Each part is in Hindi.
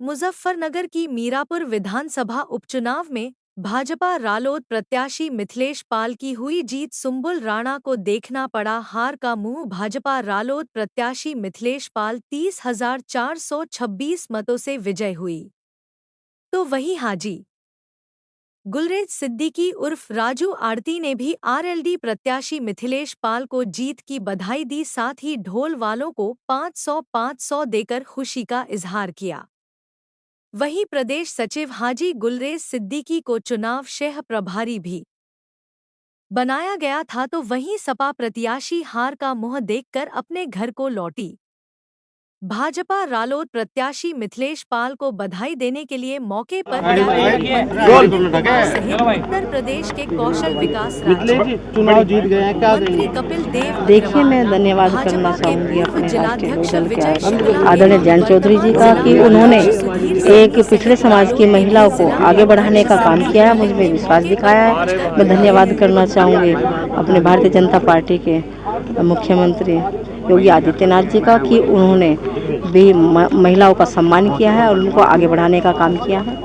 मुजफ्फरनगर की मीरापुर विधानसभा उपचुनाव में भाजपा रालोद प्रत्याशी मिथिलेश पाल की हुई जीत, सुंबुल राणा को देखना पड़ा हार का मुंह। भाजपा रालोद प्रत्याशी मिथिलेश पाल 30,426 मतों से विजय हुई, तो वहीं हाजी गुलरेज सिद्दीकी उर्फ राजू आड़ती ने भी आरएलडी प्रत्याशी मिथिलेश पाल को जीत की बधाई दी, साथ ही ढोल वालों को 500 देकर खुशी का इजहार किया। वहीं प्रदेश सचिव हाजी गुलरेज सिद्दीकी को चुनाव शह प्रभारी भी बनाया गया था, तो वहीं सपा प्रत्याशी हार का मुंह देखकर अपने घर को लौटी। भाजपा रालोद प्रत्याशी मिथिलेश पाल को बधाई देने के लिए मौके पर सहित उत्तर प्रदेश के कौशल विकास चुनाव जीत गए हैं, क्या मंत्री कपिल देव। देखिए, मैं धन्यवाद करना चाहूँगी अपने जिलाध्यक्ष आदरणीय जयंत चौधरी जी का कि उन्होंने एक पिछड़े समाज की महिलाओं को आगे बढ़ाने का काम किया है, मुझ में विश्वास दिखाया है। मैं धन्यवाद करना चाहूँगी अपने भारतीय जनता पार्टी के मुख्यमंत्री योगी आदित्यनाथ जी का कि उन्होंने भी महिलाओं का सम्मान किया है और उनको आगे बढ़ाने का काम किया है।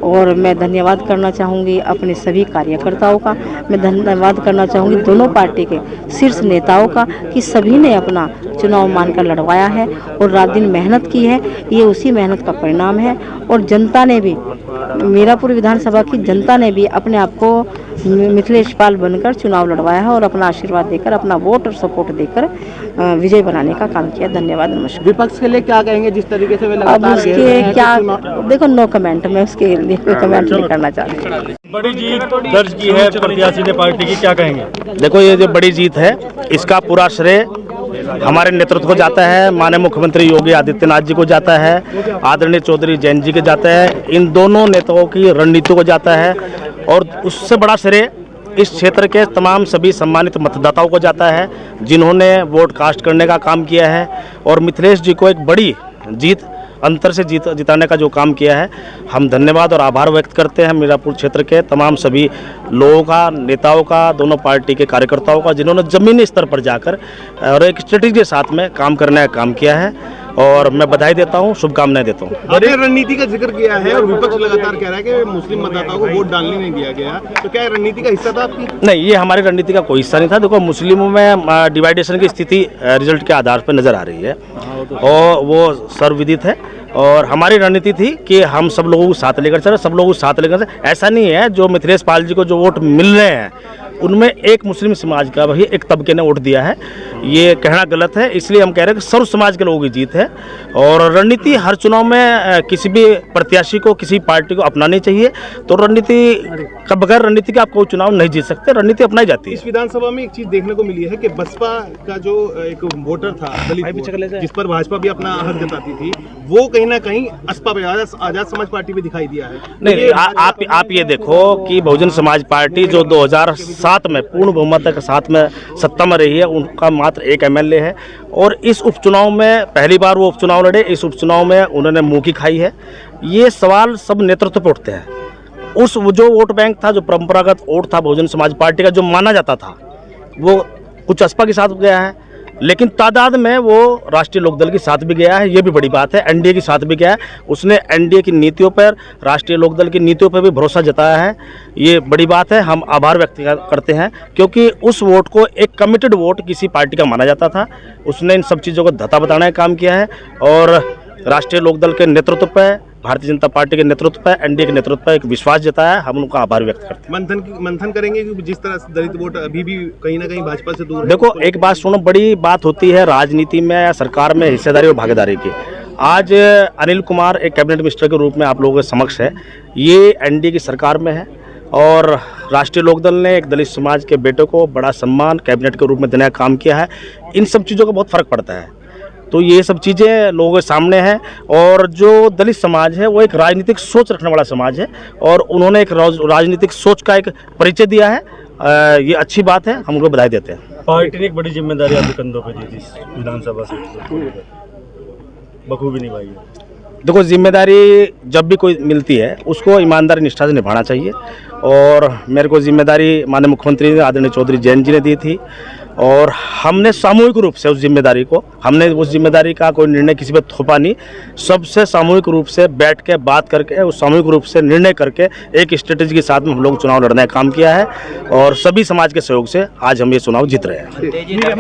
और मैं धन्यवाद करना चाहूँगी अपने सभी कार्यकर्ताओं का। मैं धन्यवाद करना चाहूँगी दोनों पार्टी के शीर्ष नेताओं का कि सभी ने अपना चुनाव मानकर लड़वाया है और रात दिन मेहनत की है। ये उसी मेहनत का परिणाम है और जनता ने भी, मीरापुर विधानसभा की जनता ने भी अपने आप को मिथिलेश पाल बनकर चुनाव लड़वाया है और अपना आशीर्वाद देकर, अपना वोट और सपोर्ट देकर विजय बनाने का काम किया। धन्यवाद, नमस्कार। विपक्ष के लिए क्या कहेंगे जिस तरीके से वे अब उसके क्या, देखो, नो कमेंट, मैं उसके लिए कोई कमेंट नहीं करना चाहती। बड़ी जीत दर्ज की है प्रत्याशी ने पार्टी की, क्या कहेंगे? देखो, ये जो बड़ी जीत है इसका पूरा श्रेय हमारे नेतृत्व को जाता है, माननीय मुख्यमंत्री योगी आदित्यनाथ जी को जाता है, आदरणीय चौधरी जयंत जी के जाता है, इन दोनों नेताओं की रणनीति को जाता है और उससे बड़ा श्रेय इस क्षेत्र के तमाम सभी सम्मानित मतदाताओं को जाता है जिन्होंने वोट कास्ट करने का काम किया है और मिथिलेश जी को एक बड़ी जीत, अंतर से जिताने का जो काम किया है। हम धन्यवाद और आभार व्यक्त करते हैं मीरापुर क्षेत्र के तमाम सभी लोगों का, नेताओं का, दोनों पार्टी के कार्यकर्ताओं का, जिन्होंने ज़मीनी स्तर पर जाकर और एक स्ट्रेटेजी के साथ में काम करने का काम किया है और मैं बधाई देता हूं, शुभकामनाएं देता हूं। बड़ी रणनीति का जिक्र किया है और विपक्ष लगातार कह रहा है कि मुस्लिम मतदाताओं को वोट डालने नहीं दिया गया, तो क्या रणनीति का हिस्सा था आपकी? नहीं, ये हमारी रणनीति का कोई हिस्सा नहीं था। देखो, मुस्लिमों में डिवाइडेशन की स्थिति रिजल्ट के आधार पर नजर आ रही है और वो सर्वविदित है और हमारी रणनीति थी कि हम सब लोगों को साथ लेकर चले, सब लोगों को साथ लेकर चले। ऐसा नहीं है जो मिथिलेश पाल जी को जो वोट मिल रहे हैं उनमें एक मुस्लिम समाज का भी एक तबके ने वोट दिया है, ये कहना गलत है। इसलिए हम कह रहे हैं कि सर्व समाज के लोगों की जीत है और रणनीति हर चुनाव में किसी भी प्रत्याशी को, किसी पार्टी को अपनानी चाहिए। तो रणनीति का, बगैर रणनीति के आप कोई चुनाव नहीं जीत सकते, रणनीति अपनाई जाती है। इस विधानसभा में एक चीज देखने को मिली है कि बसपा का जो एक वोटर था दलित वोट, जिस पर भाजपा भी अपना हक जताती थी, वो कहीं ना कहीं असपा पे, आजाद समाज पार्टी में दिखाई दिया है। नहीं, आप ये देखो कि बहुजन समाज पार्टी जो 2007 में पूर्ण बहुमत के साथ में सत्ता में रही है, उनका मात्र एक एमएलए है और इस उपचुनाव में पहली बार वो उपचुनाव लड़े। इस उपचुनाव में उन्होंने मुंह की खाई है। ये सवाल सब नेतृत्व पर उठते हैं। उस जो वोट बैंक था, जो परंपरागत वोट था बहुजन समाज पार्टी का, जो माना जाता था, वो कुछ असपा के साथ गया है, लेकिन तादाद में वो राष्ट्रीय लोकदल के साथ भी गया है। ये भी बड़ी बात है। एनडीए के साथ भी गया है। उसने एनडीए की नीतियों पर, राष्ट्रीय लोकदल की नीतियों पर भी भरोसा जताया है। ये बड़ी बात है। हम आभार व्यक्त करते हैं क्योंकि उस वोट को एक कमिटेड वोट किसी पार्टी का माना जाता था। उसने इन सब चीज़ों को धता बताने का काम किया है और राष्ट्रीय लोकदल के नेतृत्व पर, भारतीय जनता पार्टी के नेतृत्व पर, एनडीए के नेतृत्व पर एक विश्वास जताया। हम उनका आभार व्यक्त करते हैं। मंथन करेंगे कि जिस तरह से दलित वोट अभी भी कहीं ना कहीं भाजपा से दूर है। देखो, एक बात सुनो, बड़ी बात होती है राजनीति में या सरकार में हिस्सेदारी और भागीदारी की। आज अनिल कुमार एक कैबिनेट मिनिस्टर के रूप में आप लोगों के समक्ष है। ये एनडीए की सरकार में है और राष्ट्रीय लोकदल ने एक दलित समाज के बेटे को बड़ा सम्मान कैबिनेट के रूप में देने का काम किया है। इन सब चीज़ों का बहुत फर्क पड़ता है। तो ये सब चीज़ें लोगों के सामने हैं और जो दलित समाज है वो एक राजनीतिक सोच रखने वाला समाज है और उन्होंने एक राजनीतिक सोच का एक परिचय दिया है। ये अच्छी बात है, हम उनको बधाई देते हैं। पार्टी ने एक बड़ी जिम्मेदारी आपके कंधों पे दी थी विधानसभा से, बखूबी निभाई है। देखो, जिम्मेदारी जब भी कोई मिलती है उसको ईमानदारी निष्ठा से निभाना चाहिए और मेरे को जिम्मेदारी माननीय मुख्यमंत्री आदरणीय चौधरी जयंत जी ने दी थी और हमने सामूहिक रूप से उस जिम्मेदारी का कोई निर्णय किसी पे थोपा नहीं, सबसे सामूहिक रूप से बैठ के बात करके उस सामूहिक रूप से निर्णय करके एक स्ट्रेटेजी के साथ में हम लोग चुनाव लड़ने का काम किया है और सभी समाज के सहयोग से आज हम ये चुनाव जीत रहे हैं।